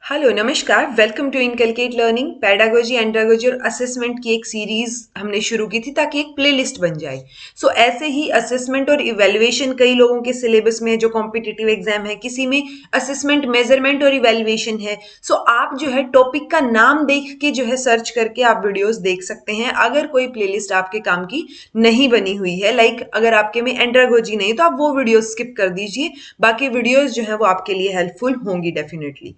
Hello नमस्कार, welcome to inculcate learning. Pedagogy, andragogy और assessment की एक सीरीज हमने शुरू की थी ताकि एक प्लेलिस्ट बन जाए। ऐसे ही असेसमेंट और इवैल्यूएशन कई लोगों के सिलेबस में जो कॉम्पिटिटिव एग्जाम है, किसी में असेसमेंट, मेजरमेंट और इवैल्यूएशन है। आप जो है टॉपिक का नाम देख के जो है सर्च करके आप वीडियोस देख सकते हैं अगर कोई प्लेलिस्ट आपके काम की नहीं बनी हुई है। अगर आपके में एंड्रागोजी नहीं तो आप वो वीडियो स्किप कर दीजिए, बाकी वीडियोस जो है वो आपके लिए हेल्पफुल होंगी डेफिनेटली।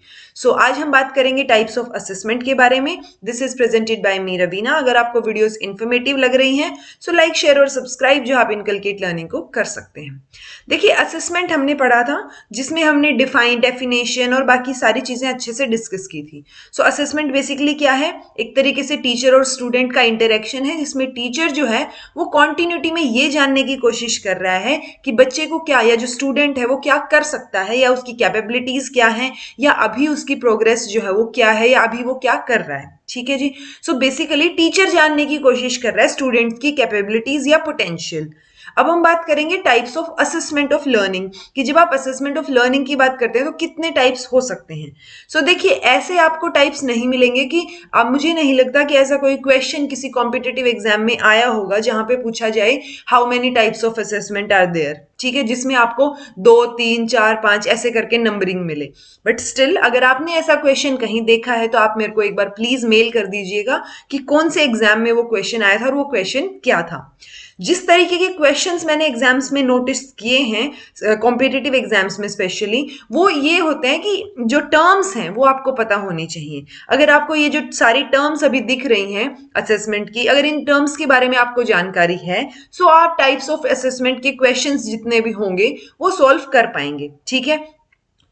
आज हम बात करेंगे टाइप्स ऑफ असेसमेंट के बारे में। दिस इज प्रेजेंटेड बाय मी रवीना। अगर आपको वीडियोस इन्फॉर्मेटिव लग रही हैं लाइक, शेयर और सब्सक्राइब जो आप इनकलकेट लर्निंग को कर सकते हैं। देखिए, असेसमेंट हमने पढ़ा था जिसमें हमने डिफाइन, डेफिनेशन और बाकी सारी चीजें अच्छे से डिस्कस की थी। असेसमेंट बेसिकली क्या है? एक तरीके से टीचर और स्टूडेंट का इंटरेक्शन है जिसमें टीचर जो है वो कॉन्टिन्यूटी में ये जानने की कोशिश कर रहा है कि बच्चे को क्या, या जो स्टूडेंट है वो क्या कर सकता है, या उसकी कैपेबिलिटीज क्या है, या अभी उसकी प्रोग्रेस जो है वो क्या है, या अभी वो क्या कर रहा है। ठीक है जी। बेसिकली टीचर जानने की कोशिश कर रहा है स्टूडेंट की कैपेबिलिटीज या पोटेंशियल। अब हम बात करेंगे types of assessment of learning कि जब आप असेसमेंट ऑफ लर्निंग की बात करते हैं तो कितने टाइप्स हो सकते हैं। देखिए, ऐसे आपको टाइप्स नहीं मिलेंगे कि अब मुझे नहीं लगता कि ऐसा कोई क्वेश्चन किसी कॉम्पिटिटिव एग्जाम में आया होगा जहां पे पूछा जाए how many types of assessment are there. ठीक है, जिसमें आपको 2, 3, 4, 5 ऐसे करके नंबरिंग मिले। बट स्टिल अगर आपने ऐसा क्वेश्चन कहीं देखा है तो आप मेरे को एक बार प्लीज मेल कर दीजिएगा कि कौन से एग्जाम में वो क्वेश्चन आया था और वो क्वेश्चन क्या था। जिस तरीके के क्वेश्चंस मैंने एग्जाम्स में नोटिस किए हैं, कॉम्पिटिटिव एग्जाम्स में स्पेशली, वो ये होते हैं कि जो टर्म्स हैं वो आपको पता होनी चाहिए। अगर आपको ये जो सारी टर्म्स अभी दिख रही हैं असेसमेंट की, अगर इन टर्म्स के बारे में आपको जानकारी है आप टाइप्स ऑफ असेसमेंट के क्वेश्चंस जितने भी होंगे वो सॉल्व कर पाएंगे। ठीक है।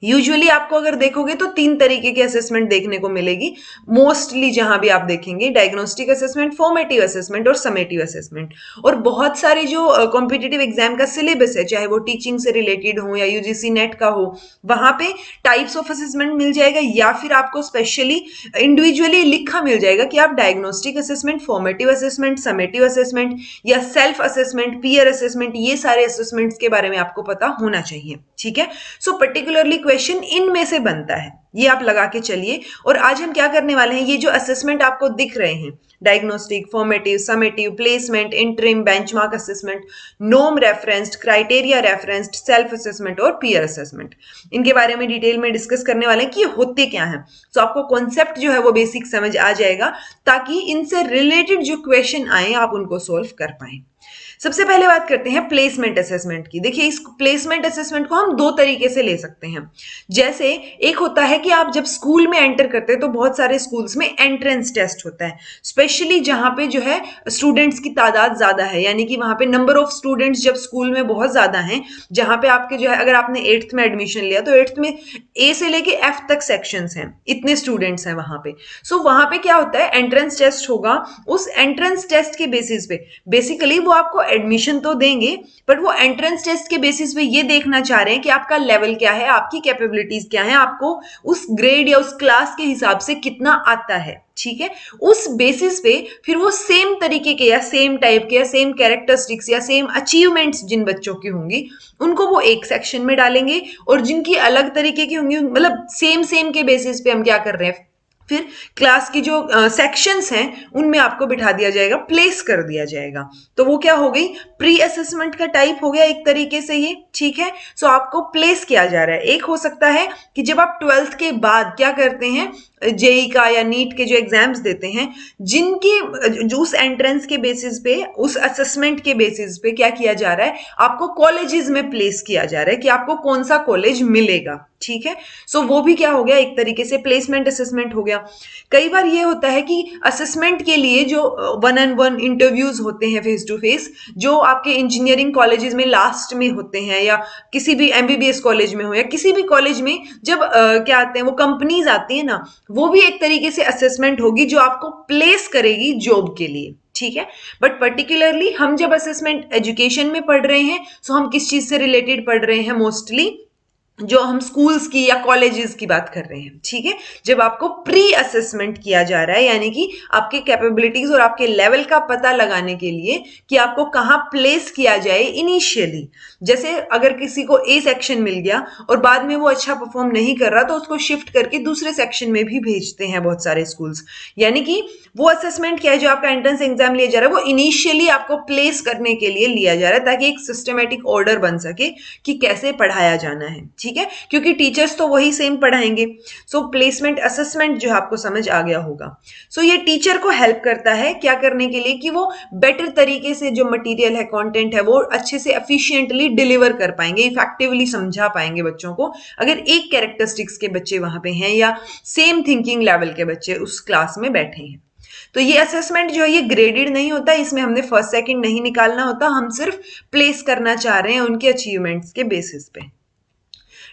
यूजुअली आपको अगर देखोगे तो 3 तरीके की असेसमेंट देखने को मिलेगी मोस्टली, जहां भी आप देखेंगे डायग्नोस्टिक असेसमेंट, फॉर्मेटिव असेसमेंट और समेटिव असेसमेंट। और बहुत सारे जो कॉम्पिटिटिव एग्जाम का सिलेबस है, चाहे वो टीचिंग से रिलेटेड हो या यूजीसी नेट का हो, वहां पे टाइप्स ऑफ असेसमेंट मिल जाएगा, या फिर आपको स्पेशली इंडिविजुअली लिखा मिल जाएगा कि आप diagnostic assessment, formative assessment, summative assessment या सेल्फ असेसमेंट, पीयर असेसमेंट, ये सारे असेसमेंट्स के बारे में आपको पता होना चाहिए। ठीक है। पर्टिकुलरली क्वेश्चन इनमें से बनता है, ये आप लगा के चलिए। और आज हम क्या करने वाले हैं, ये जो असेसमेंट आपको दिख रहे हैं, diagnostic, formative, summative, placement, interim, benchmark assessment, नोम referenced, criteria referenced, self assessment और पीयर असेसमेंट, इनके बारे में डिटेल में डिस्कस करने वाले हैं कि ये होते क्या हैं। आपको कॉन्सेप्ट जो है वो बेसिक समझ आ जाएगा ताकि इनसे रिलेटेड जो क्वेश्चन आए आप उनको सोल्व कर पाए। सबसे पहले बात करते हैं प्लेसमेंट असेसमेंट की। देखिए, इस प्लेसमेंट असेसमेंट को हम 2 तरीके से ले सकते हैं। जैसे एक होता है कि आप जब स्कूल में एंटर करते हैं तो बहुत सारे स्कूल्स में एंट्रेंस टेस्ट होता है, स्पेशली जहां पे जो है स्टूडेंट्स की तादाद ज्यादा है, यानी कि वहां पे नंबर ऑफ स्टूडेंट्स जब स्कूल में बहुत ज्यादा हैं, जहां पे आपके जो है, अगर आपने 8th में एडमिशन लिया तो 8th में ए से लेके एफ तक सेक्शंस हैं, इतने स्टूडेंट्स हैं वहां पे। वहां पे क्या होता है, एंट्रेंस टेस्ट होगा। उस एंट्रेंस टेस्ट के बेसिस पे बेसिकली वो आपको एडमिशन तो देंगे, बट वो एंट्रेंस टेस्ट के बेसिस पे ये देखना चाह रहे हैं कि आपका लेवल क्या है, आपकी कैपेबिलिटीज क्या है, आपको उस ग्रेड या उस क्लास के हिसाब से कितना आता है। ठीक है। उस बेसिस पे फिर वो सेम तरीके के या सेम टाइप के या सेम कैरेक्टरिस्टिक्स या सेम अचीवमेंट्स जिन बच्चों की होंगी उनको वो एक सेक्शन में डालेंगे, और जिनकी अलग तरीके की होंगी, मतलब सेम सेम के बेसिस पे हम क्या कर रहे हैं, फिर क्लास की जो सेक्शंस हैं उनमें आपको बिठा दिया जाएगा, प्लेस कर दिया जाएगा। तो वो क्या हो गई, प्री असेसमेंट का टाइप हो गया एक तरीके से ये। ठीक है। आपको प्लेस किया जा रहा है। एक हो सकता है कि जब आप 12th के बाद क्या करते हैं, जेई का या नीट के जो एग्जाम्स देते हैं, जिनकी जो उस एंट्रेंस के बेसिस पे, उस असेसमेंट के बेसिस पे क्या किया जा रहा है, आपको कॉलेजेस में प्लेस किया जा रहा है कि आपको कौन सा कॉलेज मिलेगा। ठीक है। वो भी क्या हो गया, एक तरीके से प्लेसमेंट असेसमेंट हो गया। कई बार ये होता है कि असेसमेंट के लिए जो 1-on-1 इंटरव्यूज होते हैं फेस टू फेस, जो आपके इंजीनियरिंग कॉलेजेस में लास्ट में होते हैं, या किसी भी एमबीबीएस कॉलेज में हो, या किसी भी कॉलेज में जब क्या आते हैं वो कंपनीज आती है ना, वो भी एक तरीके से असेसमेंट होगी जो आपको प्लेस करेगी जॉब के लिए। ठीक है। बट पर्टिकुलरली हम जब असेसमेंट एजुकेशन में पढ़ रहे हैं, हम किस चीज से रिलेटेड पढ़ रहे हैं, मोस्टली जो हम स्कूल्स की या कॉलेजेस की बात कर रहे हैं, ठीक है, जब आपको प्री असेसमेंट किया जा रहा है, यानी कि आपके कैपेबिलिटीज और आपके लेवल का पता लगाने के लिए कि आपको कहाँ प्लेस किया जाए इनिशियली। जैसे अगर किसी को ए सेक्शन मिल गया और बाद में वो अच्छा परफॉर्म नहीं कर रहा, तो उसको शिफ्ट करके दूसरे सेक्शन में भी भेजते हैं बहुत सारे स्कूल्स। यानी कि वो असेसमेंट क्या है, जो आपका एंट्रेंस एग्जाम लिया जा रहा है, वो इनिशियली आपको प्लेस करने के लिए लिया जा रहा है, ताकि एक सिस्टमेटिक ऑर्डर बन सके कि कैसे पढ़ाया जाना है, ठीक है, क्योंकि टीचर्स तो वही सेम पढ़ाएंगे। सो प्लेसमेंट असेसमेंट जो आपको समझ आ गया होगा। सो ये टीचर को हेल्प करता है क्या करने के लिए, कि वो बेटर तरीके से जो मटेरियल है, कंटेंट है, वो अच्छे से एफिशिएंटली डिलीवर कर पाएंगे, इफेक्टिवली समझा पाएंगे बच्चों को, अगर एक कैरेक्टरिस्टिक्स के बच्चे वहां पे हैं या सेम थिंकिंग लेवल के बच्चे उस क्लास में बैठे हैं। तो ये असेसमेंट जो है ये ग्रेडेड नहीं होता, इसमें हमने फर्स्ट सेकंड नहीं निकालना होता, हम सिर्फ प्लेस करना चाह रहे हैं उनके अचीवमेंट्स के बेसिस पे।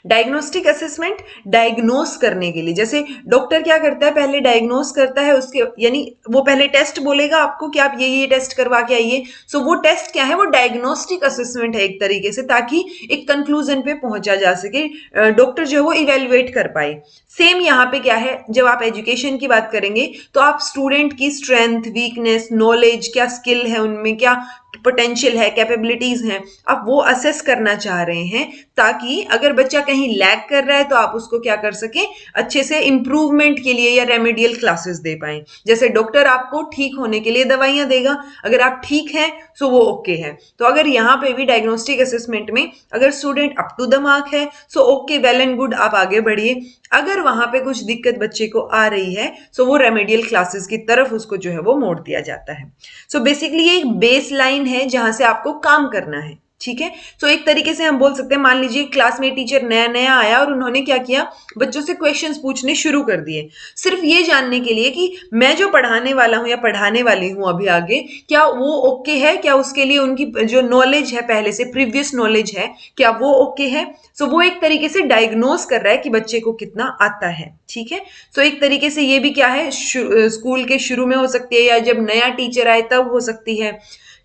डायग्नोस्टिक असेसमेंट डायग्नोस करने के लिए, जैसे डॉक्टर क्या करता है, पहले डायग्नोस करता है, उसके यानी वो पहले टेस्ट बोलेगा आपको कि आप ये टेस्ट करवा के आइए। सो वो टेस्ट क्या है, वो डायग्नोस्टिक असेसमेंट है एक तरीके से, ताकि एक कंक्लूजन पे पहुंचा जा सके, डॉक्टर जो है वो इवेल्युएट कर पाए। सेम यहाँ पे क्या है, जब आप एजुकेशन की बात करेंगे तो आप स्टूडेंट की स्ट्रेंथ, वीकनेस, नॉलेज, क्या स्किल है उनमें, क्या पोटेंशियल है, कैपेबिलिटीज हैं, आप वो असेस करना चाह रहे हैं, ताकि अगर बच्चा कहीं लैग कर रहा है तो आप उसको क्या कर सके, अच्छे से इंप्रूवमेंट के लिए या रेमेडियल क्लासेस दे पाए। जैसे डॉक्टर आपको ठीक होने के लिए दवाइयां देगा, अगर आप ठीक हैं सो वो ओके है। तो अगर यहाँ पे भी डायग्नोस्टिक असेसमेंट में अगर student up to the mark है so okay, well and good, आप आगे बढ़िए। अगर वहां पे कुछ दिक्कत बच्चे को आ रही है सो वो रेमेडियल क्लासेस की तरफ उसको जो है वो मोड़ दिया जाता है। सो बेसिकली ये एक बेस लाइन है जहां से आपको काम करना है, ठीक है। तो एक तरीके से हम बोल सकते हैं, मान लीजिए क्लास में टीचर नया नया आया और उन्होंने क्या किया, बच्चों से क्वेश्चंस पूछने शुरू कर दिए, सिर्फ ये जानने के लिए कि मैं जो पढ़ाने वाला हूं या पढ़ाने वाली हूं अभी आगे, क्या वो ओके है, क्या उसके लिए उनकी जो नॉलेज है पहले से, प्रीवियस नॉलेज है, क्या वो ओके है। सो वो एक तरीके से डायग्नोस कर रहा है कि बच्चे को कितना आता है, ठीक है। सो एक तरीके से ये भी क्या है, स्कूल के शुरू में हो सकती है, या जब नया टीचर आए तब हो सकती है,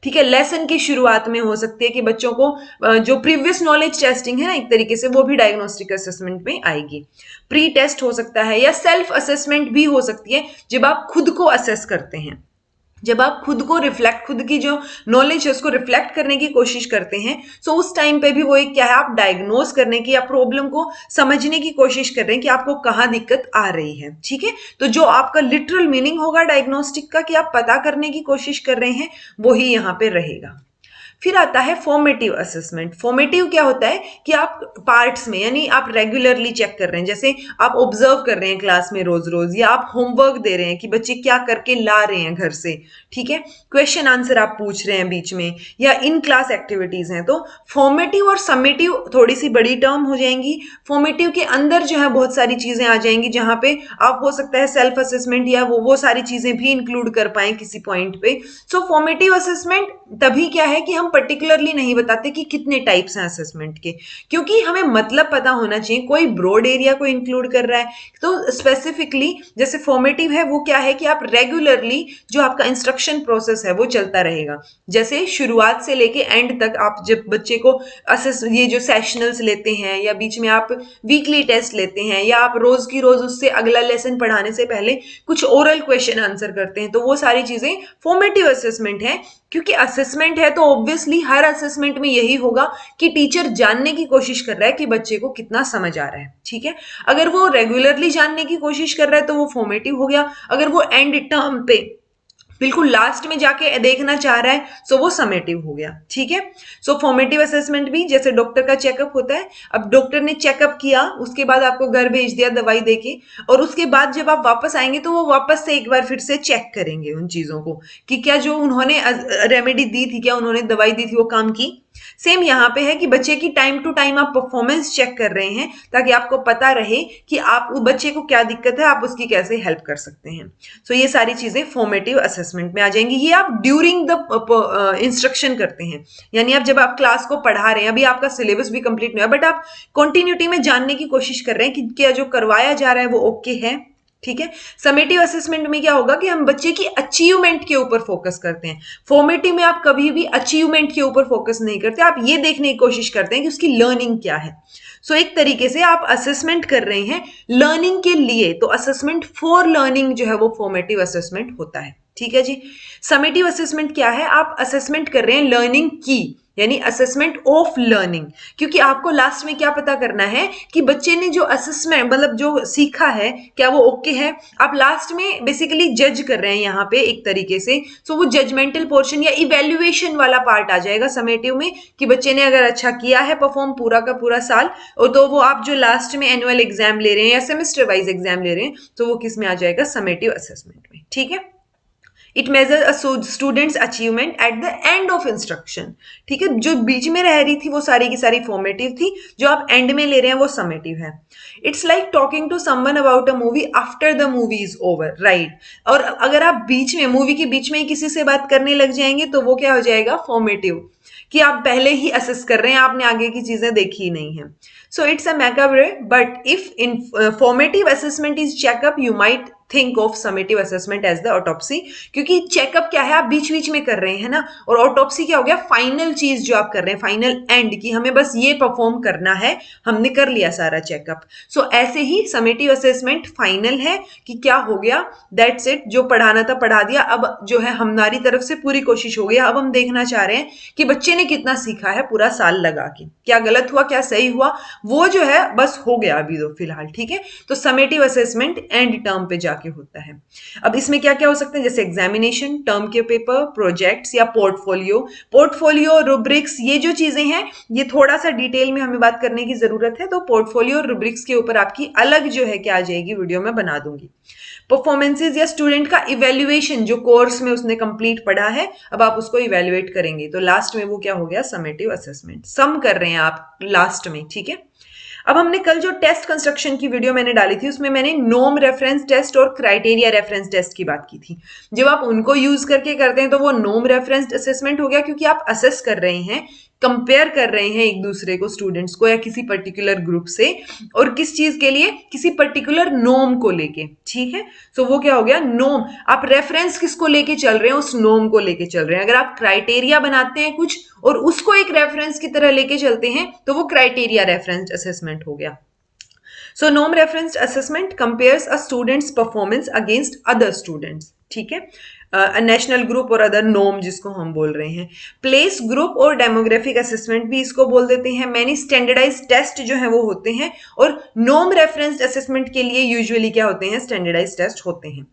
ठीक है। लेसन की शुरुआत में हो सकती है कि बच्चों को जो प्रीवियस नॉलेज टेस्टिंग है ना, एक तरीके से वो भी डायग्नोस्टिक असेसमेंट में आएगी। प्री टेस्ट हो सकता है, या सेल्फ असेसमेंट भी हो सकती है, जब आप खुद को असेस करते हैं, जब आप खुद को रिफ्लेक्ट, खुद की जो नॉलेज है उसको रिफ्लेक्ट करने की कोशिश करते हैं। सो उस टाइम पे भी वो एक क्या है, आप डायग्नोस करने की या प्रॉब्लम को समझने की कोशिश कर रहे हैं कि आपको कहाँ दिक्कत आ रही है, ठीक है। तो जो आपका लिटरल मीनिंग होगा डायग्नोस्टिक का, कि आप पता करने की कोशिश कर रहे हैं, वो ही यहाँ पे रहेगा। फिर आता है फॉर्मेटिव असेसमेंट। फॉर्मेटिव क्या होता है, कि आप पार्ट्स में, यानी आप रेगुलरली चेक कर रहे हैं, जैसे आप ऑब्जर्व कर रहे हैं क्लास में रोज रोज, या आप होमवर्क दे रहे हैं कि बच्चे क्या करके ला रहे हैं घर से, ठीक है, क्वेश्चन आंसर आप पूछ रहे हैं बीच में, या इन क्लास एक्टिविटीज हैं। तो फॉर्मेटिव और समेटिव थोड़ी सी बड़ी टर्म हो जाएंगी। फॉर्मेटिव के अंदर जो है बहुत सारी चीजें आ जाएंगी, जहां पे आप हो सकता है सेल्फ असेसमेंट या वो सारी चीजें भी इंक्लूड कर पाए किसी पॉइंट पे। सो फॉर्मेटिव असेसमेंट तभी क्या है कि हम पर्टिकुलरली नहीं बताते कि कितने टाइप्स हैं असेसमेंट के, क्योंकि हमें मतलब पता होना चाहिए, कोई ब्रॉड एरिया को इंक्लूड कर रहा है तो स्पेसिफिकली जैसे फॉर्मेटिव है वो क्या है, कि आप रेगुलरली जो आपका इंस्ट्रक्शन प्रोसेस है वो चलता रहेगा, जैसे शुरुआत से लेके एंड तक आप जब बच्चे को असेस, ये जो सेशनल्स लेते हैं, या बीच में आप वीकली टेस्ट लेते हैं, या आप रोज की रोज उससे अगला लेसन पढ़ाने से पहले कुछ ओरल क्वेश्चन आंसर करते हैं, तो वो सारी चीजें फॉर्मेटिव असेसमेंट है। क्योंकि असेसमेंट है तो ऑब्वियसली हर असेसमेंट में यही होगा कि टीचर जानने की कोशिश कर रहा है कि बच्चे को कितना समझ आ रहा है, ठीक है। अगर वो रेगुलरली जानने की कोशिश कर रहा है तो वो फॉर्मेटिव हो गया, अगर वो एंड टर्म पे बिल्कुल लास्ट में जाके देखना चाह रहा है सो वो समेटिव हो गया, ठीक है। सो फॉर्मेटिव असेसमेंट भी जैसे डॉक्टर का चेकअप होता है, अब डॉक्टर ने चेकअप किया, उसके बाद आपको घर भेज दिया दवाई देके, और उसके बाद जब आप वापस आएंगे तो वो वापस से एक बार फिर से चेक करेंगे उन चीजों को कि क्या जो उन्होंने रेमेडी दी थी, क्या उन्होंने दवाई दी थी वो काम की। सेम यहाँ पे है कि बच्चे की टाइम टू टाइम आप परफॉर्मेंस चेक कर रहे हैं, ताकि आपको पता रहे कि आप बच्चे को क्या दिक्कत है, आप उसकी कैसे हेल्प कर सकते हैं। सो ये सारी चीजें फॉर्मेटिव असेसमेंट में आ जाएंगी। ये आप ड्यूरिंग द इंस्ट्रक्शन करते हैं, यानी आप जब आप क्लास को पढ़ा रहे हैं, अभी आपका सिलेबस भी कंप्लीट नहीं हुआ, बट आप कंटिन्यूटी में जानने की कोशिश कर रहे हैं कि क्या जो करवाया जा रहा है वो ओके है, ठीक है। समेटिव असेसमेंट में क्या होगा कि हम बच्चे की अचीवमेंट के ऊपर फोकस करते हैं। फॉर्मेटिव में आप कभी भी अचीवमेंट के ऊपर फोकस नहीं करते, आप ये देखने की कोशिश करते हैं कि उसकी लर्निंग क्या है। सो एक तरीके से आप असेसमेंट कर रहे हैं लर्निंग के लिए, तो असेसमेंट फॉर लर्निंग जो है वो फॉर्मेटिव असेसमेंट होता है। ठीक है जी। समेटिव असेसमेंट क्या है? आप असेसमेंट कर रहे हैं लर्निंग की, यानी असेसमेंट ऑफ लर्निंग, क्योंकि आपको लास्ट में क्या पता करना है कि बच्चे ने जो असेसमेंट मतलब जो सीखा है क्या वो ओके है। आप लास्ट में बेसिकली जज कर रहे हैं यहाँ पे एक तरीके से, सो वो जजमेंटल पोर्शन या इवेल्युएशन वाला पार्ट आ जाएगा समेटिव में, कि बच्चे ने अगर अच्छा किया है परफॉर्म पूरा का पूरा साल, और तो वो आप जो लास्ट में एनुअल एग्जाम ले रहे हैं या सेमेस्टर वाइज एग्जाम ले रहे हैं, तो वो किस में आ जाएगा? समेटिव असेसमेंट में। ठीक है। It measure a student's achievement at the end of instruction. ठीक है, जो बीच में रह रही थी वो सारी की सारी फॉर्मेटिव थी, जो आप एंड में ले रहे हैं वो समेटिव है। It's like talking to someone about a movie after the movie is over, right. और अगर आप बीच में मूवी के बीच में ही किसी से बात करने लग जाएंगे तो वो क्या हो जाएगा? फॉर्मेटिव, कि आप पहले ही असेस कर रहे हैं, आपने आगे की चीजें देखी ही नहीं है। So it's a macabre, but if in formative assessment is checkup, you might think of summative assessment as the autopsy, क्योंकि चेकअप क्या है? आप बीच बीच में कर रहे हैं ना, और ऑटोप्सी क्या हो गया? फाइनल चीज जो आप कर रहे हैं, फाइनल एंड की हमें बस ये परफॉर्म करना है, हमने कर लिया सारा चेकअप। सो ऐसे ही समेटिव असेसमेंट फाइनल है कि क्या हो गया, दैट्स इट, जो पढ़ाना था पढ़ा दिया, अब जो है हमारी तरफ से पूरी कोशिश हो गई। अब हम देखना चाह रहे हैं कि बच्चे ने कितना सीखा है पूरा साल लगा के, क्या गलत हुआ क्या सही हुआ, वो जो है बस हो गया अभी तो फिलहाल। ठीक है, तो समेटिव असेसमेंट एंड टर्म पे जाके होता है। अब इसमें क्या क्या हो सकते हैं? जैसे एग्जामिनेशन, टर्म के पेपर, प्रोजेक्ट्स या पोर्टफोलियो। पोर्टफोलियो, रुब्रिक्स, ये जो चीजें हैं ये थोड़ा सा डिटेल में हमें बात करने की जरूरत है, तो पोर्टफोलियो और रुब्रिक्स के ऊपर आपकी अलग जो है क्या आ जाएगी वीडियो में बना दूंगी। परफॉर्मेंसेज या स्टूडेंट का इवेल्युएशन, जो कोर्स में उसने कंप्लीट पढ़ा है अब आप उसको इवेल्युएट करेंगे, तो लास्ट में वो क्या हो गया? Summative assessment. सम कर रहे हैं आप लास्ट में। ठीक है। अब हमने कल जो टेस्ट कंस्ट्रक्शन की वीडियो मैंने डाली थी उसमें मैंने नोम रेफरेंस टेस्ट और क्राइटेरिया रेफरेंस टेस्ट की बात की थी। जब आप उनको यूज करके करते हैं तो वो नोम रेफरेंस असेसमेंट हो गया, क्योंकि आप असेस कर रहे हैं, कंपेयर कर रहे हैं एक दूसरे को, स्टूडेंट्स को या किसी पर्टिकुलर ग्रुप से, और किस चीज के लिए? किसी पर्टिकुलर नोम को लेके। ठीक है, सो वो क्या हो गया? नोम। आप रेफरेंस किसको लेके चल रहे हैं? उस नोम को लेके चल रहे हैं। अगर आप क्राइटेरिया बनाते हैं कुछ और उसको एक रेफरेंस की तरह लेके चलते हैं तो वो क्राइटेरिया रेफरेंस असेसमेंट हो गया। So norm reference assessment compares a student's performance against other students. ठीक है, नेशनल ग्रुप और अदर नॉर्म जिसको हम बोल रहे हैं। प्लेस ग्रुप और डेमोग्राफिक असेसमेंट भी इसको बोल देते हैं। मैनी स्टैंडर्डाइज टेस्ट जो है वो होते हैं, और नॉर्म रेफरेंस असेसमेंट के लिए यूजुअली क्या होते हैं? स्टैंडर्डाइज टेस्ट होते हैं।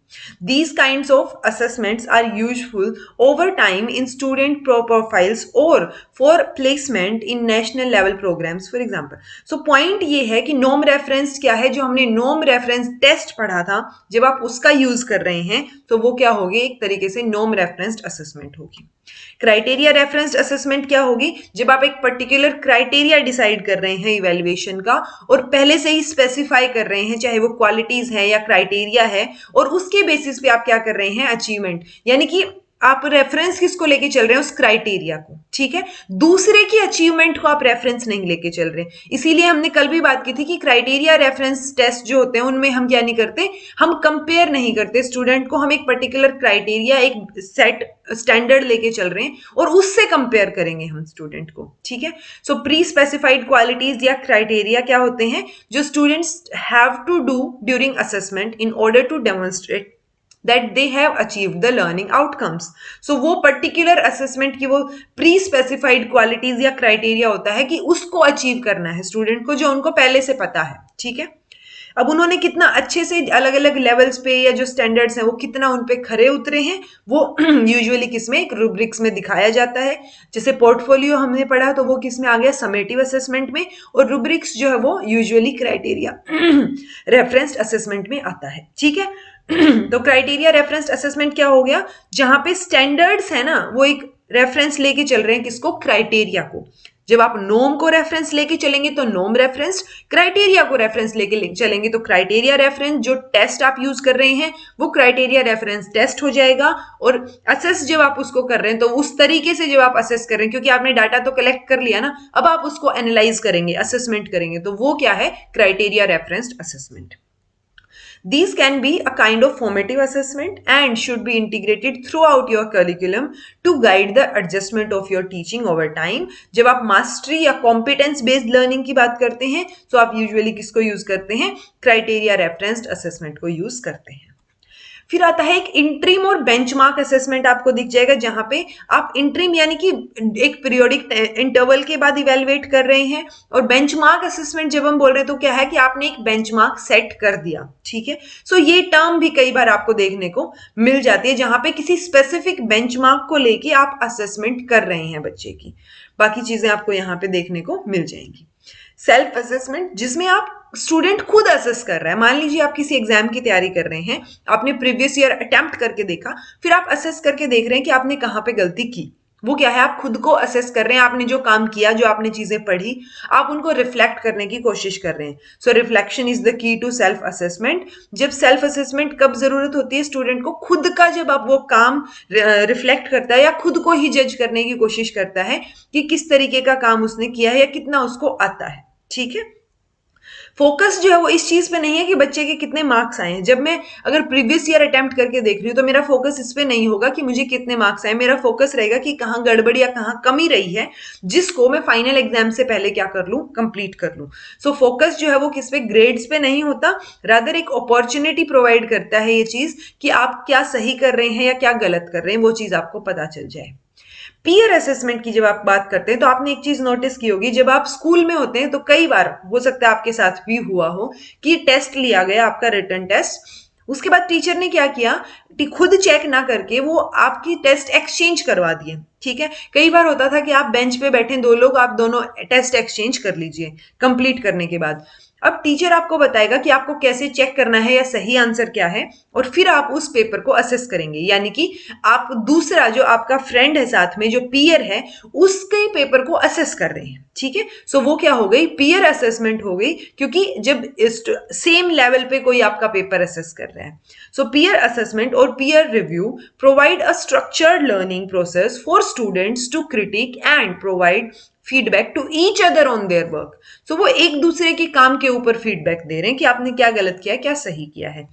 These kinds of assessments are useful over time in student profiles or for placement in national level programs, for example. So point ये है कि norm reference क्या है? जो हमने norm reference test पढ़ा था, जब आप उसका यूज कर रहे हैं तो वो क्या होगी? एक तरीके से norm referenced assessment होगी। क्राइटेरिया रेफरेंस्ड असेसमेंट क्या होगी? जब आप एक पर्टिकुलर क्राइटेरिया डिसाइड कर रहे हैं इवैल्यूएशन का और पहले से ही स्पेसिफाई कर रहे हैं, चाहे वो क्वालिटीज है या क्राइटेरिया है, और उसके बेसिस पे आप क्या कर रहे हैं? अचीवमेंट, यानी कि आप रेफरेंस किसको लेके चल रहे हैं? उस क्राइटेरिया को। ठीक है, दूसरे की अचीवमेंट को आप रेफरेंस नहीं लेके चल रहे। इसीलिए हमने कल भी बात की थी कि क्राइटेरिया रेफरेंस टेस्ट जो होते हैं उनमें हम क्या नहीं करते? हम कंपेयर नहीं करते स्टूडेंट को, हम एक पर्टिकुलर क्राइटेरिया, एक सेट स्टैंडर्ड लेके चल रहे हैं और उससे कंपेयर करेंगे हम स्टूडेंट को। ठीक है, सो प्री स्पेसिफाइड क्वालिटीज या क्राइटेरिया क्या होते हैं? जो students have to do during assessment in order to demonstrate that they have achieved the learning outcomes. So वो particular assessment की वो प्री स्पेसिफाइड क्वालिटीज या क्राइटेरिया होता है कि उसको अचीव करना है स्टूडेंट को, जो उनको पहले से पता है। ठीक है, अब उन्होंने कितना अच्छे से अलग अलग लेवल्स पे या जो स्टैंडर्ड्स हैं वो कितना उन पे खरे उतरे हैं, वो यूजुअली किसमें? एक रूब्रिक्स में दिखाया जाता है। जैसे पोर्टफोलियो हमने पढ़ा तो वो किसमें आ गया? समेटिव असेसमेंट में, और रूब्रिक्स जो है वो यूजुअली क्राइटेरिया रेफरेंस्ड असेसमेंट में आता है। ठीक है, तो क्राइटेरिया रेफरेंस असेसमेंट क्या हो गया? जहां पे स्टैंडर्ड्स है ना वो एक रेफरेंस लेके चल रहे हैं, किसको? क्राइटेरिया को। जब आप नोम को रेफरेंस लेके चलेंगे तो नोम रेफरेंस, क्राइटेरिया को रेफरेंस लेके चलेंगे तो क्राइटेरिया रेफरेंस, जो टेस्ट आप यूज कर रहे हैं वो क्राइटेरिया रेफरेंस टेस्ट हो जाएगा। और असेस जब आप उसको कर रहे हैं तो उस तरीके से जब आप असेस कर रहे हैं, क्योंकि आपने डाटा तो कलेक्ट कर लिया ना, अब आप उसको एनालाइज करेंगे, असेसमेंट करेंगे, तो वो क्या है? Criteria referenced assessment. These can be a kind of formative assessment and should be integrated throughout your curriculum to guide the adjustment of your teaching over time. जब आप mastery या competence based learning की बात करते हैं तो आप usually किसको use करते हैं? Criteria referenced assessment को use करते हैं. फिर आता है एक इंट्रीम और बेंचमार्क असेसमेंट आपको दिख जाएगा, जहां पे आप इंट्रीम यानी कि एक पीरियोडिक इंटरवल के बाद इवेलुएट कर रहे हैं, और बेंचमार्क असेसमेंट जब हम बोल रहे हैं तो क्या है कि आपने एक बेंचमार्क सेट कर दिया. ठीक है, सो ये टर्म भी कई बार आपको देखने को मिल जाती है, जहां पे किसी स्पेसिफिक बेंचमार्क को लेके आप असेसमेंट कर रहे हैं बच्चे की. बाकी चीजें आपको यहाँ पे देखने को मिल जाएंगी. सेल्फ असेसमेंट, जिसमें आप स्टूडेंट खुद असेस कर रहा है. मान लीजिए आप किसी एग्जाम की तैयारी कर रहे हैं, आपने प्रीवियस ईयर अटेम्प्ट करके देखा, फिर आप असेस करके देख रहे हैं कि आपने कहां पे गलती की. वो क्या है, आप खुद को असेस कर रहे हैं. आपने जो काम किया, जो आपने चीजें पढ़ी, आप उनको रिफ्लेक्ट करने की कोशिश कर रहे हैं. So reflection is the key to self assessment. जब सेल्फ असेसमेंट कब जरूरत होती है स्टूडेंट को? खुद का जब आप वो काम रिफ्लेक्ट करता है या खुद को ही जज करने की कोशिश करता है कि किस तरीके का काम उसने किया है या कितना उसको आता है. ठीक है, फोकस जो है वो इस चीज पे नहीं है कि बच्चे के कितने मार्क्स आए हैं. जब मैं अगर प्रीवियस ईयर अटेम्प्ट करके देख रही हूँ तो मेरा फोकस इस पे नहीं होगा कि मुझे कितने मार्क्स आए. मेरा फोकस रहेगा कि कहाँ गड़बड़ या कहाँ कमी रही है, जिसको मैं फाइनल एग्जाम से पहले क्या कर लूँ, कंप्लीट कर लूँ. सो फोकस जो है वो किस पे, ग्रेड्स पे नहीं होता, रादर एक अपॉर्चुनिटी प्रोवाइड करता है ये चीज कि आप क्या सही कर रहे हैं या क्या गलत कर रहे हैं, वो चीज आपको पता चल जाए. पीयर असेसमेंट की जब आप बात करते हैं तो आपने एक चीज नोटिस की होगी, जब आप स्कूल में होते हैं तो कई बार हो सकता है आपके साथ भी हुआ हो कि टेस्ट लिया गया, आपका रिटन टेस्ट, उसके बाद टीचर ने क्या किया, खुद चेक ना करके वो आपकी टेस्ट एक्सचेंज करवा दिए. ठीक है, कई बार होता था कि आप बेंच पे बैठे दो लोग, आप दोनों टेस्ट एक्सचेंज कर लीजिए कंप्लीट करने के बाद. अब टीचर आपको बताएगा कि आपको कैसे चेक करना है या सही आंसर क्या है, और फिर आप उस पेपर को असेस करेंगे. यानी कि आप दूसरा जो आपका फ्रेंड है साथ में, जो पीयर है, उसके पेपर को असेस कर रहे हैं. ठीक है, सो वो क्या हो गई, पीयर असेसमेंट हो गई, क्योंकि जब सेम लेवल पे कोई आपका पेपर असेस कर रहा है. सो पीयर असेसमेंट और peer review provide a structured learning process for students to critique and provide feedback to each other on their work. So वो एक दूसरे के काम के ऊपर फीडबैक दे रहे हैं कि आपने क्या गलत किया, क्या सही किया है.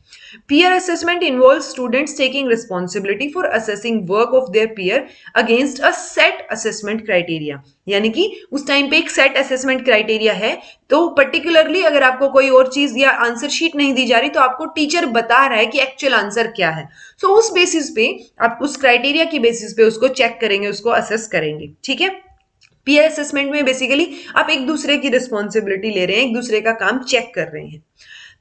Peer assessment involve students taking responsibility for assessing work of their peer against a set assessment criteria. यानी कि उस टाइम पे एक सेट असेसमेंट क्राइटेरिया है, तो पर्टिकुलरली अगर आपको कोई और चीज या आंसर शीट नहीं दी जा रही, तो आपको टीचर बता रहा है कि एक्चुअल आंसर क्या है. सो उस बेसिस पे आप उस क्राइटेरिया की बेसिस पे उसको चेक करेंगे, उसको असेस करेंगे. ठीक है, पीयर असेसमेंट में बेसिकली आप एक दूसरे की रिस्पॉन्सिबिलिटी ले रहे हैं, एक दूसरे का काम चेक कर रहे हैं.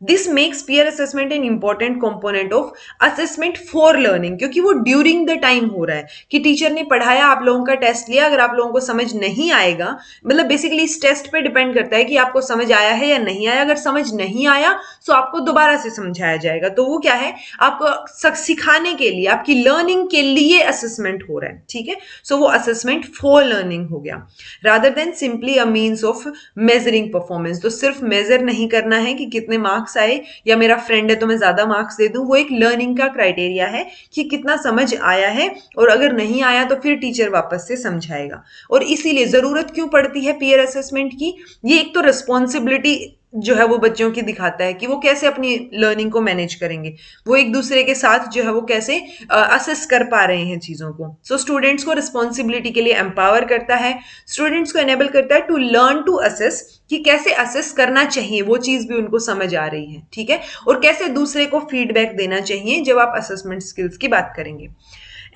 This makes peer assessment an important component of assessment for learning, क्योंकि वो ड्यूरिंग द टाइम हो रहा है कि टीचर ने पढ़ाया, आप लोगों का टेस्ट लिया, अगर आप लोगों को समझ नहीं आएगा, मतलब बेसिकली इस टेस्ट पे डिपेंड करता है कि आपको समझ आया है या नहीं आया. अगर समझ नहीं आया तो आपको दोबारा से समझाया जाएगा. तो वो क्या है, आपको सिखाने के लिए, आपकी लर्निंग के लिए असेसमेंट हो रहा है. ठीक है, सो वो असेसमेंट फॉर लर्निंग हो गया, rather than simply a means of measuring performance. तो सिर्फ मेजर नहीं करना है कि कितने मार्क्स आए या मेरा फ्रेंड है तो मैं ज्यादा मार्क्स दे दूं. वो एक लर्निंग का क्राइटेरिया है कि कितना समझ आया है, और अगर नहीं आया तो फिर टीचर वापस से समझाएगा. और इसीलिए जरूरत क्यों पड़ती है पीयर असेसमेंट की, ये एक तो रिस्पॉन्सिबिलिटी जो है वो बच्चों की दिखाता है कि वो कैसे अपनी लर्निंग को मैनेज करेंगे, वो एक दूसरे के साथ जो है वो कैसे असेस कर पा रहे हैं चीजों को. सो स्टूडेंट्स को रिस्पॉन्सिबिलिटी के लिए एम्पावर करता है, स्टूडेंट्स को एनेबल करता है टू लर्न टू असेस, कि कैसे असेस करना चाहिए, वो चीज भी उनको समझ आ रही है. ठीक है, और कैसे दूसरे को फीडबैक देना चाहिए जब आप असेसमेंट स्किल्स की बात करेंगे.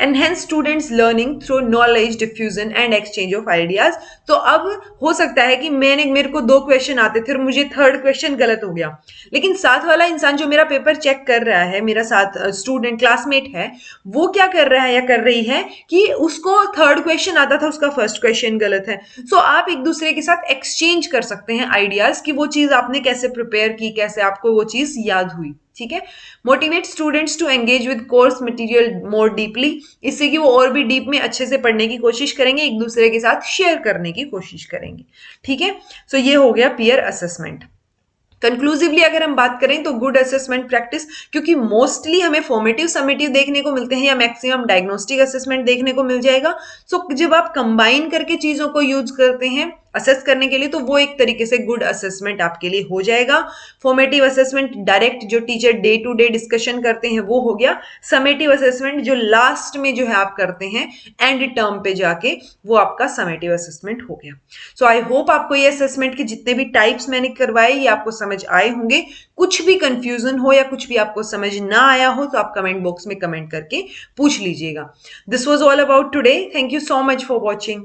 Enhance students learning through knowledge diffusion and exchange of ideas. तो अब हो सकता है कि मेरे को 2 क्वेश्चन आते थे और मुझे 3rd क्वेश्चन गलत हो गया, लेकिन साथ वाला इंसान जो मेरा पेपर चेक कर रहा है, मेरा साथ स्टूडेंट क्लासमेट है, वो क्या कर रहा है या कर रही है कि उसको 3rd क्वेश्चन आता था, उसका 1st क्वेश्चन गलत है. सो आप एक दूसरे के साथ एक्सचेंज कर सकते हैं आइडियाज कि वो चीज आपने कैसे प्रिपेयर की, कैसे आपको वो चीज याद हुई. ठीक है, motivate students to engage with course material more deeply, इससे कि वो और भी डीप में अच्छे से पढ़ने की कोशिश करेंगे, एक दूसरे के साथ शेयर करने की कोशिश करेंगे. ठीक है, सो ये हो गया पीयर असेसमेंट. कंक्लूसिवली अगर हम बात करें तो गुड असेसमेंट प्रैक्टिस, क्योंकि मोस्टली हमें फॉर्मेटिव समेटिव देखने को मिलते हैं या मैक्सिमम डायग्नोस्टिक असेसमेंट देखने को मिल जाएगा. सो जब आप कंबाइन करके चीजों को यूज करते हैं, असेस करने के लिए, तो वो एक तरीके से गुड असेसमेंट आपके लिए हो जाएगा। फॉर्मेटिव असेसमेंट डायरेक्ट जो teacher day to day discussion करते हैं वो हो गया। समेटिव असेसमेंट जो लास्ट में जो है आप करते हैं एंड टर्म पे जाके, वो आपका समेटिव असेसमेंट हो गया। सो आई होप आपको ये असेसमेंट के जितने भी टाइप्स मैंने करवाए ये आपको समझ आए होंगे। कुछ भी कंफ्यूजन हो या कुछ भी आपको समझ ना आया हो तो आप कमेंट बॉक्स में कमेंट करके पूछ लीजिएगा। This was all about today. Thank you so much for watching.